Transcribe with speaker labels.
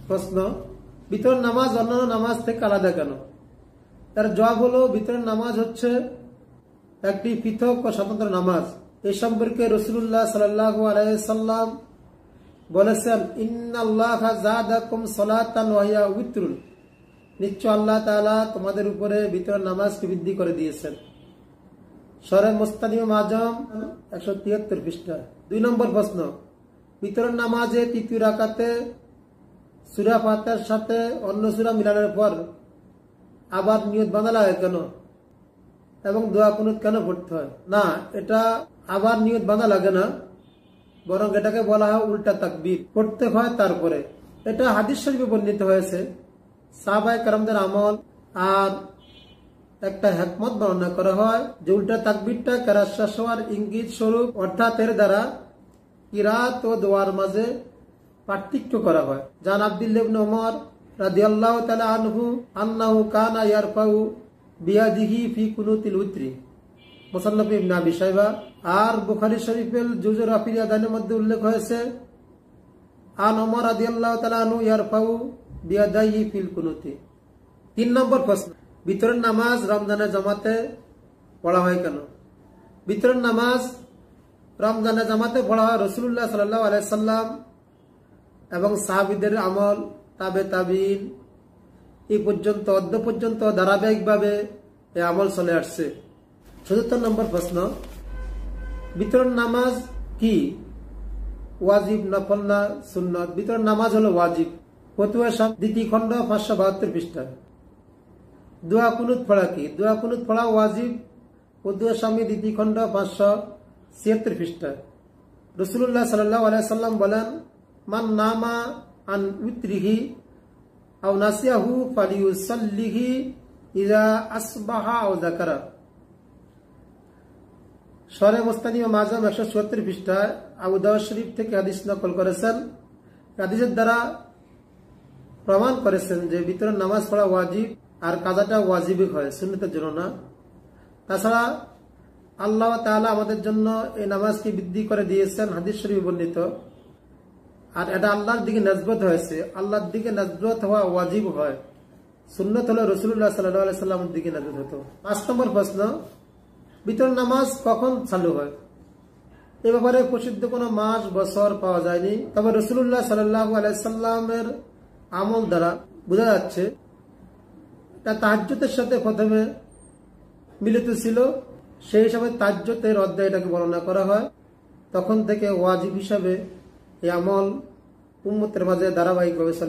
Speaker 1: প্রশ্ন, বিতরের নামাজ অন্যান্য নামাজ থেকে আলাদা কেন? তার জবাব হলো, বিতরের নামাজ হচ্ছে একটি পৃথক ও স্বতন্ত্র নামাজ। এ সম্পর্কে রাসূলুল্লাহ সাল্লাল্লাহু আলাইহি সাল্লাম বলেছেন, ইন্নাল্লাহা যাদাকুম সালাতান ওয়া হিয়া উইত্রুন, নিশ্চয় আল্লাহ তাআলা তোমাদের উপরে বিতরের নামাজকে বৃদ্ধি করে দিয়েছেন। সূরা মুস্তানিম আজম 173 পৃষ্ঠা। 2 নম্বর প্রশ্ন, বিতরের নামাজে তৃতীয় রাকাতে সূরা ফাতিহার সাথে অন্য সূরা মিলানোর পর আবার নিয়ত বাঁধা লাগে কেন এবং দোয়া কুনুত কেন পড়তে হয়? না, এটা আবার নিয়ত বাঁধা লাগে না, বরং এটাকে বলা হয় উল্টা তাকবীর পড়তে হয়। তারপরে এটা হাদিস শরীফে বর্ণিত হয়েছে। সাহাবায়ে কেরামদের আমল আর একটা হিকমত বর্ণনা করা হয় যে উল্টা তাকবীরটা কেরাত শেষ হওয়ার ইঙ্গিত স্বরূপ, অর্থাৎ এর দ্বারা কিরাত ও দোয়ার মাঝে পার্থক্য করা হয়। জান আব্দুল্লাহ ইবনে ওমর রাদিয়াল্লাহু তাআলা আনহু আন্নাহু কানা ইয়ারফাউ বিয়াদিহি ফি কুনুতিল উতরি, মুসান্নাফ ইবনে আবি শাইবা। আর বুখারী শরীফের জুজু রাফিল আযানের মধ্যে উল্লেখ হয়েছে, আন ওমর রাদিয়াল্লাহু তাআলা আনহু ইয়ারফাউ বিয়াদাইহি ফিল কুনুতি। 3 নম্বর প্রশ্ন, বিতরের নামাজ রমজানের জামাতে পড়া হয় কেন? বিতরের নামাজ রমজানের জামাতে পড়া হয় রাসূলুল্লাহ সাল্লাল্লাহু আলাইহি সাল্লাম এবং সাহাবীদের আমল, তাবে তাবিন এই পর্যন্ত অদ্য পর্যন্ত ধারাবাহিকভাবে এই আমল চলে আসছে। 74 নম্বর প্রশ্ন, বিতরের নামাজ কি ওয়াজিব, নফল না সুন্নাত? বিতরের নামাজ হলো ওয়াজিব। ফতোয়া দ্বিতীয় খণ্ড 572 পৃষ্ঠা। দোয়া কুনুত পড়া কি? দোয়া কুনুত পড়া ওয়াজিব। ফতোয়া শামী দ্বিতীয় খণ্ড 576 পৃষ্ঠা। রাসূলুল্লাহ সাল্লাল্লাহু আলাইহি সাল্লাম বলেন, মান নামা আন উতরিহি আও নাসিয়াহু ফালিউসাল্লিহি ইযা আসবাহা আও যাকারা। সূরা মুস্তানিম আজম 174 পৃষ্ঠায় আবু দাউদ শরীফ থেকে হাদিস নকল করেছেন। হাদিসের দ্বারা প্রমাণ করেছেন যে বিতরের নামাজ পড়া ওয়াজিব, আর কাজাটা ওয়াজিবই হয়, সুন্নতের জন্য না। তাছাড়া আল্লাহ তাআলা আমাদের জন্য এই নামাজকে বৃদ্ধি করে দিয়েছেন, হাদিস শরীফে বর্ণিত। আর এটা আল্লাহর দিকে নিসবত হয়েছে, আল্লাহর দিকে নিসবত হওয়া ওয়াজিব হয়। সুন্নত হলো রাসূলুল্লাহ সাল্লাল্লাহু আলাইহি সাল্লামের দিকে নিসবত হতো। 5 নম্বর প্রশ্ন, বিতরের নামাজ কখন চালু হয়? এ ব্যাপারে প্রসিদ্ধ কোনো মাস বছর পাওয়া যায়নি, তবে রাসূলুল্লাহ সাল্লাল্লাহু আলাইহি সাল্লামের আমল দ্বারা বোঝা যাচ্ছে এটা তাহাজ্জুদের সাথে প্রথমে মিলিত ছিল। সেই হিসাবে তাহাজ্জুদের অধ্যায় এটাকে বর্ণনা করা হয়। তখন থেকে ওয়াজিব হিসাবে এই আমল উম্মতের মাঝে ধারাবাহিকভাবে চলে